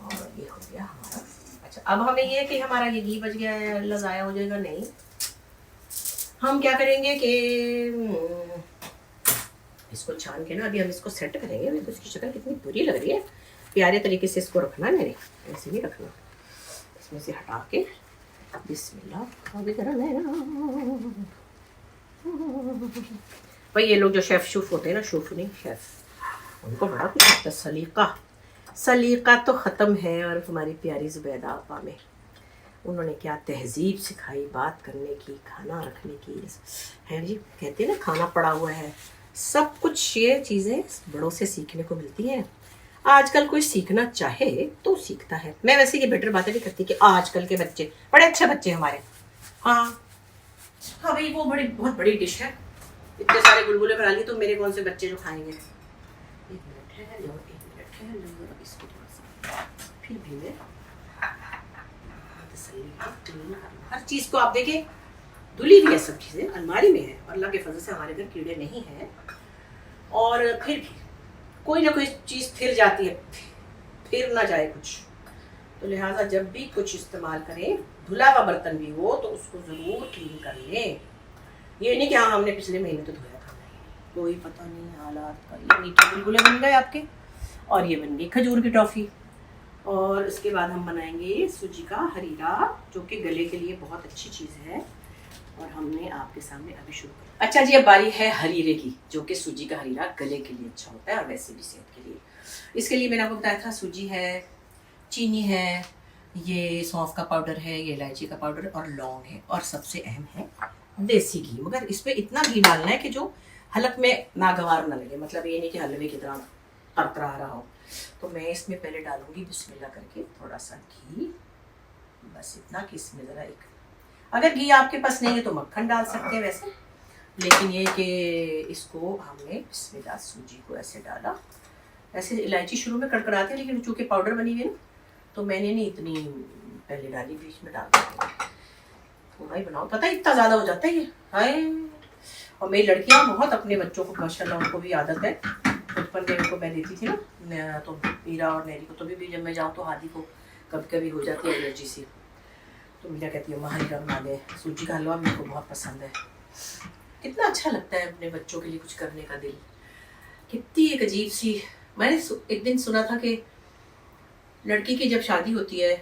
A: और ये हो गया हमारा। अच्छा, अब हमें ये है कि हमारा ये घी बच गया है, अल्लाह ज़ाया हो जाएगा नहीं। हम क्या करेंगे कि इसको छान के ना, अभी हम इसको सेट करेंगे। अभी तो इसकी शक्ल कितनी बुरी लग रही है। प्यारे तरीके से इसको रखना है, मैंने ऐसे नहीं रखना। इसमें से हटा के बिस्मिल्लाह, अभी जरा भाई ये लोग जो शेफ़ शूफ होते हैं ना, शूफ नहीं शेफ़, उनको बड़ा कुछ होता है। सलीका तो ख़त्म है। और हमारी प्यारी ज़ुबैदा आपा में उन्होंने क्या तहजीब सिखाई बात करने की, खाना रखने की है जी। कहते हैं ना खाना पड़ा हुआ है। सब कुछ ये चीज़ें बड़ों से सीखने को मिलती हैं। आजकल कोई सीखना चाहे तो सीखता है। मैं वैसे ये बेटर बातें नहीं करती कि आजकल के बच्चे बड़े अच्छे बच्चे हमारे। हाँ हाँ भाई, वो बहुत बड़ी डिश है। इतने सारे गुलगुले बना लिए तो मेरे कौन से बच्चे जो खाएंगे। एक मिनट है लो, इसको थोड़ा सा फिर भी मैं हर चीज़ को आप देखें, धुली हुई है सब चीज़ें, अलमारी में है। अल्लाह के फजल से हमारे घर कीड़े नहीं हैं। और फिर भी कोई ना कोई चीज़ फिर जाती है, फिर ना जाए कुछ। तो लिहाजा जब भी कुछ इस्तेमाल करें, धुला हुआ बर्तन भी हो तो उसको ज़रूर क्लीन कर लें। ये नहीं कि हाँ हमने पिछले महीने तो धोया था, कोई पता नहीं हालात का। ये मीठे गुलगुले बन गए आपके, और ये बन गई खजूर की टॉफ़ी। और इसके बाद हम बनाएंगे सूजी का हरीरा, जो कि गले के लिए बहुत अच्छी चीज़ है। और हमने आपके सामने अभी शुरू कर। अच्छा जी, अब बारी है हरीरे की, जो कि सूजी का हरीरा गले के लिए अच्छा होता है और वैसे भी सेहत के लिए। इसके लिए मैंने आपको बताया था, सूजी है, चीनी है, ये सौंफ का पाउडर है, ये इलायची का पाउडर और लौंग है, और सबसे अहम है देसी घी। मगर इसमें इतना घी डालना है कि जो हलक में नागवार ना लगे। मतलब ये नहीं कि हलवे की तरह तरतरा रहा हो। तो मैं इसमें पहले डालूंगी बिस्मिल्लाह करके थोड़ा सा घी, बस इतना कि इसमें ज़रा एक, अगर घी आपके पास नहीं है तो मक्खन डाल सकते हैं वैसे, लेकिन ये कि इसको हमने बिस्मिल्लाह सूजी को ऐसे डाला। ऐसे इलायची शुरू में कड़कड़ाती है, लेकिन चूँकि पाउडर बनी हुई है ना, तो मैंने नहीं इतनी पहले डाली, बीच में डाल दी। थोड़ा ही बनाओ, पता है इतना ज़्यादा हो जाता है ये, हाय। और मेरी लड़कियाँ बहुत अपने बच्चों को, माशाल्लाह उनको भी आदत है। बचपन में उनको मैं देती थी ना, तो मीरा और नेरी को, तो भी जब मैं जाऊँ तो हादी को कभी कभी हो जाती है एलर्जी से। तो मीरा कहती है माँ हलवा बना दे, सूजी का हलवा मेरे को बहुत पसंद है। कितना अच्छा लगता है अपने बच्चों के लिए कुछ करने का दिल। कितनी एक अजीब सी, मैंने एक दिन सुना था कि लड़की की जब शादी होती है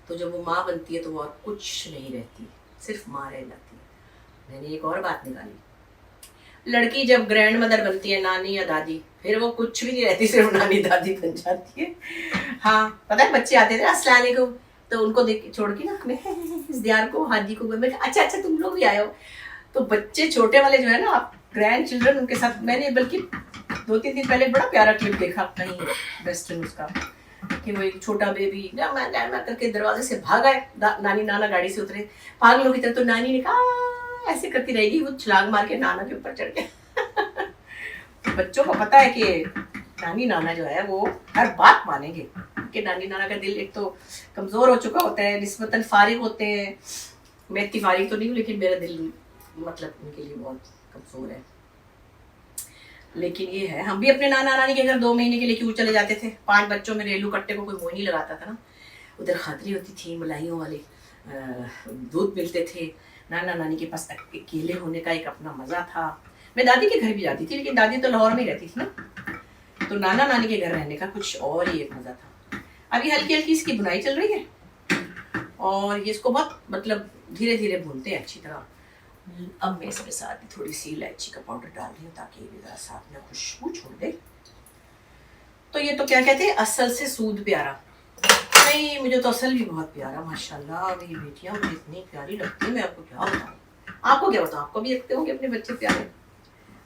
A: तो जब वो माँ बनती है तो वो और कुछ नहीं रहती, सिर्फ माँ रह जाती है। मैंने एक और बात निकाली, लड़की जब ग्रैंड मदर बनती है, नानी या दादी, फिर वो कुछ भी नहीं रहती, सिर्फ नानी दादी बन जाती है। हाँ पता है, बच्चे आते थे अस्सलाम वालेकुम, तो उनको देख छोड़ के ना मैं इस दियार को, हाजी को, मैं अच्छा अच्छा तुम लोग भी आए हो। तो बच्चे छोटे वाले जो है ना, आप ग्रैंड चिल्ड्रन, उनके साथ मैंने बल्कि 2-3 दिन पहले बड़ा प्यारा क्लिप देखा कहीं वेस्टर्न उसका, कि वो एक छोटा बेबी गामा गामा करके दरवाजे से भागा है, नानी नाना गाड़ी से उतरे पागलों की तरह, तो नानी ने कहा ऐसे करती रहेगी, वो छलांग मार के नाना के ऊपर चढ़ गया। तो बच्चों को पता है कि नानी नाना जो है वो हर बात मानेंगे, कि नानी नाना का दिल एक तो कमज़ोर हो चुका होता है, निस्बतन फारिग होते हैं। मैं इतनी फारिग तो नहीं हूँ, लेकिन मेरा दिल मतलब उनके लिए बहुत कमज़ोर है। लेकिन ये है, हम भी अपने नाना नानी के घर 2 महीने के लिए क्यों चले जाते थे। 5 बच्चों में रेलू कट्टे को कोई मोह नहीं लगाता था ना। उधर खातरी होती थी, मलाइयों वाले दूध मिलते थे, नाना नानी के पास अकेले होने का एक अपना मज़ा था। मैं दादी के घर भी जाती थी, लेकिन दादी तो लाहौर में ही रहती थी ना, तो नाना नानी के घर रहने का कुछ और ही एक मज़ा था। अभी हल्की हल्की इसकी बुनाई चल रही है और ये इसको बहुत मतलब धीरे धीरे भूनते हैं अच्छी तरह। अब मैं इसके साथ थोड़ी सी इलायची का पाउडर डाल रही हूँ ताकि ये ज़रा साथ में खुशबू छोड़ दे। तो ये तो क्या कहते हैं, असल से सूद प्यारा नहीं, मुझे तो असल भी बहुत प्यारा माशाल्लाह। मेरी बेटियाँ मुझे इतनी प्यारी लगती है, मैं आपको क्या बताऊँ। आपको क्या बताऊँ, आपको भी लगते होंगे अपने बच्चे प्यारे,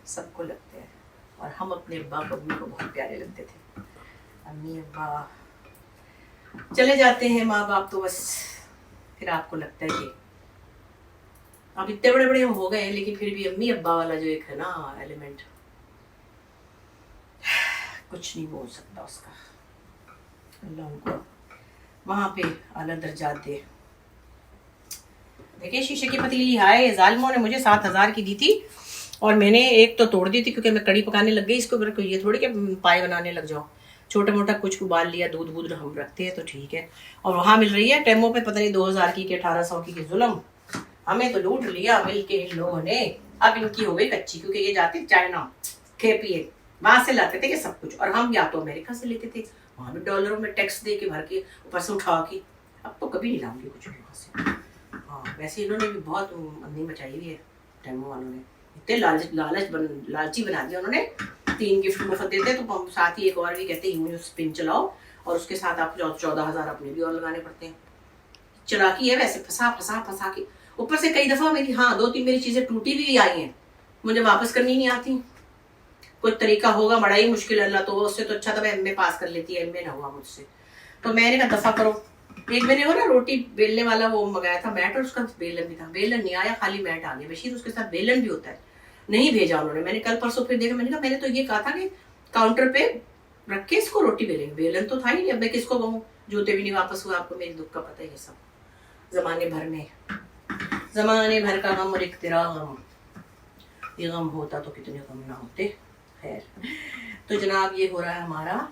A: सबको लगते हैं। और हम अपने अब्बा अम्मी को बहुत प्यारे लगते थे। अम्मी अब्बा चले जाते हैं, माँ बाप तो बस फिर आपको लगता है कि अब इतने बड़े बड़े हम हो गए हैं, लेकिन फिर भी अम्मी अब्बा वाला जो एक है ना एलिमेंट, कुछ नहीं बोल सकता उसका। अल्लाह उनको वहाँ पे आला दर्जात दे। देखिए शीशे की पतीली हाय जालिमों ने मुझे 7,000 की दी थी और मैंने एक तो तोड़ दी थी क्योंकि मैं कड़ी पकाने लग गई इसको। ऊपर ये थोड़ी कि पाए बनाने लग जाओ, छोटा मोटा कुछ उबाल लिया, दूध वूध हम रखते हैं तो ठीक है। और वहाँ मिल रही है टेमो पे पता नहीं 2,000 की कि 1,800 की जुल्म, हमें तो लूट लिया मिल के इन लोगों ने। अब इनकी हो गई कच्ची, क्योंकि ये जाते चाइना खे पिए, वहां से लाते थे ये सब कुछ, और हम या तो अमेरिका से लेते थे, वहां भी डॉलरों में टैक्स दे के भर के ऊपर से उठा के। अब तो कभी नहीं लाऊंगी कुछ भी वहां से। हाँ वैसे इन्होंने भी बहुत अंधी मचाई हुई है टेमो वालों ने, इतने लालची बना दिया उन्होंने। 3 गिफ्ट मुफ्त देते तो साथ ही एक और भी कहते हैं स्पिन चलाओ और उसके साथ आपको 14,000 अपने भी और लगाने पड़ते हैं। चलाकी है वैसे, फंसा फंसा फंसा के। ऊपर से कई दफा मेरी 2-3 मेरी चीजें टूटी भी आई हैं, मुझे वापस करनी नहीं आती। कोई तरीका होगा, बड़ा ही मुश्किल, अल्लाह तो उससे तो अच्छा था मैं एमए पास कर लेती, एमए ना हुआ मुझसे तो मैंने कहा दफा करो। एक मैंने वो ना रोटी बेलने वाला वो मंगाया था मैट, और उसका बेलन भी था, बेलन नहीं आया, खाली मैट आ गया। बशीर उसके साथ बेलन भी होता है, नहीं भेजा उन्होंने। मैंने कल परसों फिर देखा, मैंने कहा मैंने तो ये कहा था कि काउंटर पे रख के इसको रोटी बेलेंगे, बेलन तो था ही नहीं। अब मैं किसको कहूँ, जूते भी नहीं वापस हुए, आपको मेरी दुख का पता ही है सब। जमाने भर का गम और एक तेरा गम, ये गम होता तो कितने गम ना होते। खैर तो जनाब ये हो रहा है हमारा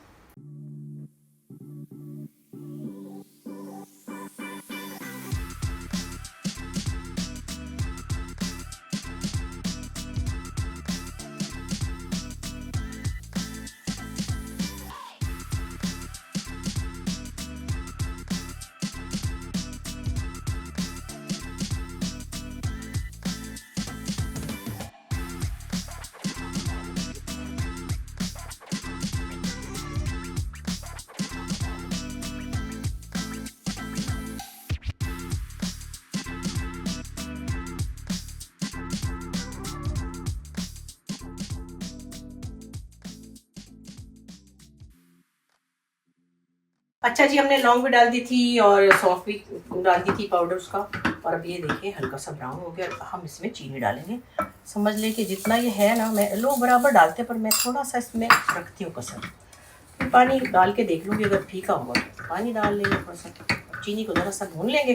A: अच्छा जी, हमने लौंग भी डाल दी थी और सौंफ भी डाल दी थी पाउडर उसका। और अब ये देखिए हल्का सा ब्राउन हो गया, हम इसमें चीनी डालेंगे। समझ ले कि जितना ये है ना, मैं लोग बराबर डालते पर मैं थोड़ा सा इसमें रखती हूँ कसर। पानी डाल के देख लूँगी, अगर फीका होगा तो पानी डाल लेंगे थोड़ा सा। चीनी को ज़रा सा भून लेंगे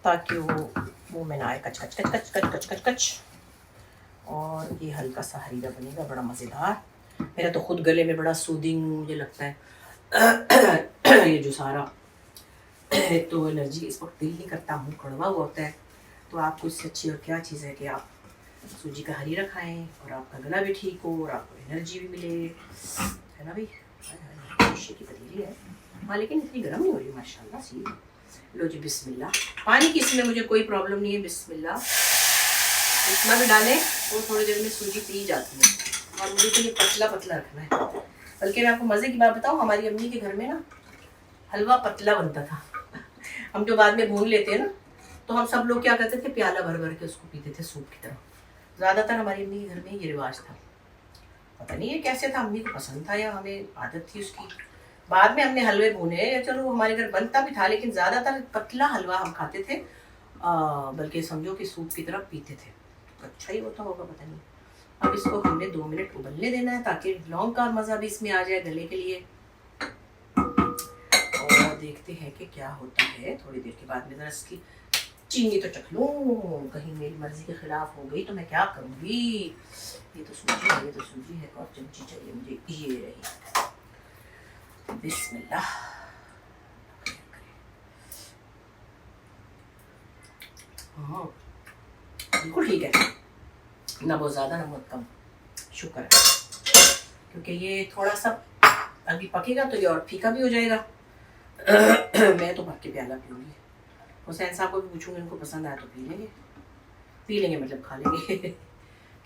A: ताकि वो मुँह में ना आए कच कच कच कच कच कच कच कच। और ये हल्का सा हरीरा बनेगा, बड़ा मज़ेदार। मेरा तो खुद गले में बड़ा सूदिंग मुझे लगता है ये जो सारा तो एलर्जी इस वक्त दिल नहीं करता, मुँह कड़वा हुआ होता है। तो आपको इससे अच्छी और क्या चीज़ है कि आप सूजी का हरीरा खाएं और आपका गला भी ठीक हो और आपको एनर्जी भी मिले, है ना भाई। शीशे की पतीली है हाँ, लेकिन इतनी गर्म नहीं हो रही माशाल्लाह सी। लो जी बिस्मिल्लाह। पानी की इसमें मुझे कोई प्रॉब्लम नहीं है, बिस्मिल्लाह। इतना भी डालें तो थोड़ी देर में सूजी पी जाती है। और मुझे तो ये पतला पतला रखना है। बल्कि मैं आपको मज़े की बात बताऊँ, हमारी अम्मी के घर में ना हलवा पतला बनता था। हम जो बाद में भून लेते हैं ना, तो हम सब लोग क्या करते थे, प्याला भर भर के उसको पीते थे सूप की तरह। ज़्यादातर हमारी अम्मी के घर में ये रिवाज था। पता नहीं ये कैसे था, अम्मी को पसंद था या हमें आदत थी उसकी। बाद में हमने हलवे भूने, या चलो हमारे घर बनता भी था, लेकिन ज़्यादातर पतला हलवा हम खाते थे। बल्कि समझो कि सूप की तरह पीते थे। तो अच्छा ही होता होगा, पता नहीं। अब इसको हमने 2 मिनट उबलने देना है ताकि लौंग का मज़ा भी इसमें आ जाए गले के लिए। और देखते हैं कि क्या होता है। थोड़ी देर के बाद में ज़रा इसकी चीनी तो चख लूँ, कहीं मेरी मर्जी के खिलाफ हो गई तो मैं क्या करूँगी। ये तो सूजी है, ये तो सूजी है, और चमची चाहिए मुझे, ये रही। बिस्मिल्लाह। हाँ बिल्कुल ठीक है, ना बहुत ज़्यादा ना बहुत कम, शुक्र है। क्योंकि ये थोड़ा सा अभी पकेगा तो ये और फीका भी हो जाएगा। मैं तो भर के प्याला पीऊँगी। हुसैन साहब को भी पूछूंगी, उनको पसंद आया तो पी लेंगे मतलब खा लेंगे।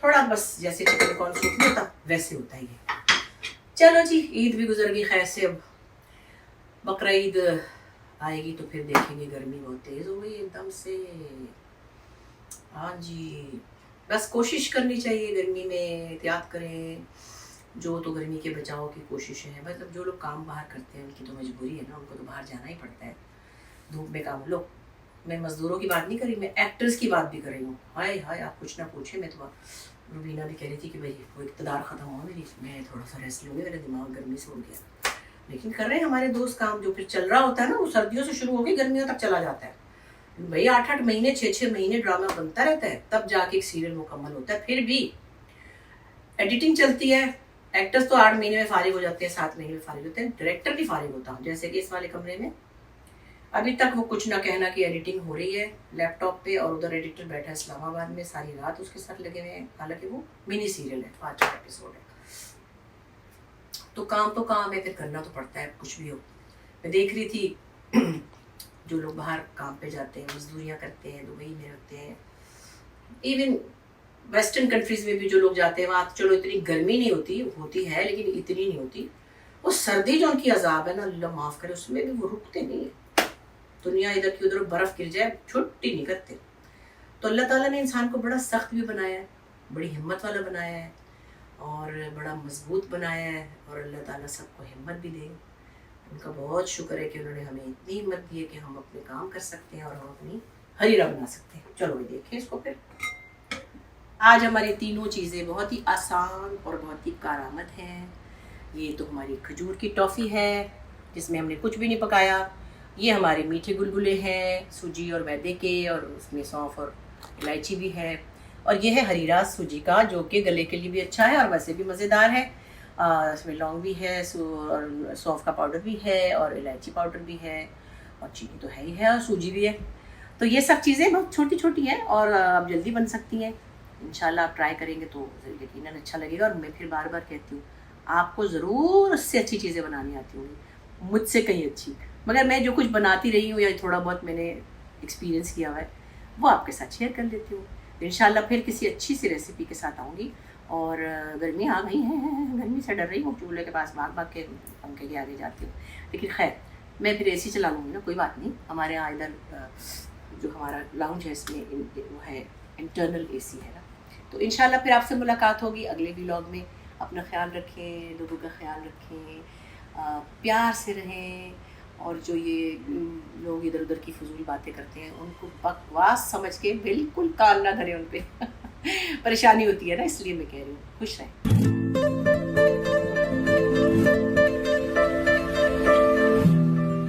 A: थोड़ा बस जैसे चिकन कॉर्न सूप नहीं होता वैसे होता है ये। चलो जी, ईद भी गुजर गई खैर से। अब बकरा ईद आएगी तो फिर देखेंगे। गर्मी बहुत तेज़ हो गई एकदम से। हाँ जी, बस कोशिश करनी चाहिए गर्मी में, एहतियात करें। जो तो गर्मी के बचाव की कोशिशें हैं, मतलब जो लोग काम बाहर करते हैं उनकी तो मजबूरी है ना, उनको तो बाहर जाना ही पड़ता है धूप में काम। लो, मैं मजदूरों की बात नहीं कर रही, मैं एक्टर्स की बात भी कर रही हूँ। हाय हाय, आप कुछ ना पूछे। मैं तो रुबीना भी कह रही थी कि भाई वो इक़्तिदार ख़त्म हुआ मेरी, मैं थोड़ा सा रेस्ट लूँगी, मेरा दिमाग गर्मी से उड़ गया। लेकिन कर रहे हैं हमारे दोस्त काम। जो फिर चल रहा होता है ना, वो सर्दियों से शुरू होकर गर्मियों तक चला जाता है भाई। 8-8 महीने 6-6 महीने ड्रामा बनता रहता है, तब जाके एक सीरियल मुकम्मल होता है। फिर भी एडिटिंग चलती है। एक्टर्स तो 8 महीने में फारिग हो जाते हैं, 7 महीने में फारिग होते हैं। डायरेक्टर नहीं फारिग होता। जैसे कि इस वाले कमरे में अभी तक वो कुछ ना कहना कि एडिटिंग हो रही है लैपटॉप पे, और उधर एडिटर बैठा है इस्लामाबाद में, सारी रात उसके साथ लगे हुए हैं। हालांकि वो मिनी सीरियल है, 5 एपिसोड है। तो काम है, फिर करना तो पड़ता है कुछ भी हो। मैं देख रही थी जो लोग बाहर काम पे जाते हैं, मजदूरियाँ करते हैं, दुबई में रहते हैं, इवन वेस्टर्न कंट्रीज में भी जो लोग जाते हैं, वहाँ चलो इतनी गर्मी नहीं होती है, लेकिन इतनी नहीं होती। वो सर्दी जो उनकी अजाब है ना, अल्लाह माफ़ करे, उसमें भी वो रुकते नहीं है। दुनिया इधर की उधर बर्फ़ गिर जाए, छुट्टी नहीं करते। तो अल्लाह ताला ने इंसान को बड़ा सख्त भी बनाया है, बड़ी हिम्मत वाला बनाया है, और बड़ा मजबूत बनाया है। और अल्लाह ताला सबको हिम्मत भी दे। उनका बहुत शुक्र है कि उन्होंने हमें इतनी हिम्मत दी है कि हम अपने काम कर सकते हैं और हम अपनी हरीरा बना सकते हैं। चलो भाई देखें इसको। फिर आज हमारी तीनों चीज़ें बहुत ही आसान और बहुत ही कारआमद हैं। ये तो हमारी खजूर की टॉफ़ी है जिसमें हमने कुछ भी नहीं पकाया। ये हमारे मीठे गुलगुले हैं सूजी और मैदे के, और उसमें सौंफ और इलायची भी है। और ये है हरीरा सूजी का, जो कि गले के लिए भी अच्छा है और वैसे भी मज़ेदार है। इसमें लौंग भी है, और सौंफ का पाउडर भी है, और इलायची पाउडर भी है, और चीनी तो है ही है, और सूजी भी है। तो ये सब चीज़ें बहुत छोटी छोटी हैं और अब जल्दी बन सकती हैं। इंशाल्लाह आप ट्राई करेंगे तो यकीनन अच्छा लगेगा। और मैं फिर बार बार कहती हूँ, आपको ज़रूर उससे अच्छी चीज़ें बनानी आती होंगी, मुझसे कहीं अच्छी। मगर मैं जो कुछ बनाती रही हूँ या थोड़ा बहुत मैंने एक्सपीरियंस किया हुआ है, वो आपके साथ शेयर कर लेती हूँ। इंशाल्लाह फिर किसी अच्छी सी रेसिपी के साथ आऊँगी। और गर्मी आ गई है, गर्मी से डर रही हूँ, चूल्हे के पास भाग भाग के पंखे के आगे जाती हूँ। लेकिन खैर, मैं फिर एसी चला लूँगी ना, कोई बात नहीं। हमारे यहाँ इधर जो हमारा लाउंज है, इसमें वो है इंटरनल एसी है ना। तो इंशाल्लाह फिर आपसे मुलाकात होगी अगले व्लॉग में। अपना ख्याल रखें, लोगों का ख्याल रखें, प्यार से रहें। और जो ये लोग इधर उधर की फजूल बातें करते हैं, उनको बकवास समझ के बिल्कुल कान ना धरें उन पर। परेशानी होती है ना, इसलिए मैं कह रही हूँ। खुश रहें।